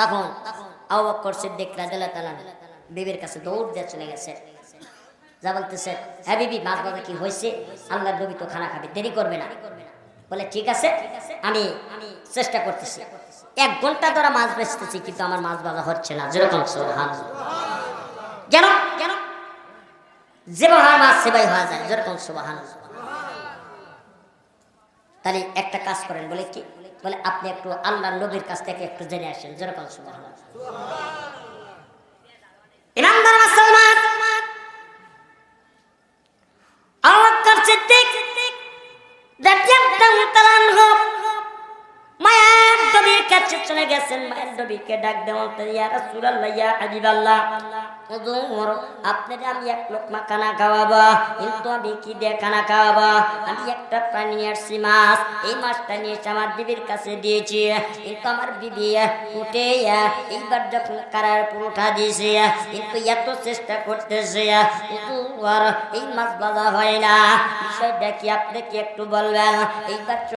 তখন আবু বকর সিদ্দিক রাদিয়াল্লাহু তাআলা বিবির কাছে দৌড় দিয়ে চলে গেছে, যা বলতেছে, হ্যাঁ বিবি, মাছ ভাজা কি হয়েছে? আল্লাহর নবী তো খানা খাবে, দেরি করবে না। বলে ঠিক আছে, আমি চেষ্টা করতেছি। 1 ঘন্টা ধরে মাছ বেচতেছি, কিন্তু আমার মাছ ভাজা হচ্ছে না। যেরকম সুবহানাল্লাহ, কেন কেন যেভাবে মাছ সেবাই হয়ে যায়। যেরকম সুবহানাল্লাহ। তাহলে একটা কাজ করেন। বলে কি? বলে আপনি একটু আল্লাহর নবীর কাছ থেকে একটু জেনে আসেন। যেরকম সুবহানাল্লাহ। ইমানদার মুসলমান, আবু বকর সিদ্দিক রাদিয়াল্লাহু তাআলা আনহু মায়ের নবীর কাছে চলে গেছেন। মায়ের নবীকে ডাক দেওয়া, ইয়া রাসূলুল্লাহ, ইয়া হাবিবাল্লাহ, হুজুর আপনারে আমি 1 লোকমা খানা খাওয়াবো, কিন্তু আমি কি দিয়ে খানা খাওয়াবো? আমি একটা প্রাণী আসছি, মাছ। এই মাছটা নিয়ে এসে আমার বিবির কাছে দিয়েছি, কিন্তু আমার বিবি উঠে এইবার যখন কারার পুরোটা দিয়েছে, কিন্তু এত চেষ্টা করতেছে, কিন্তু আর এই মাছ ভাজা হয় না। বিষয়টা কি আপনি কি একটু বলবেন? এইবার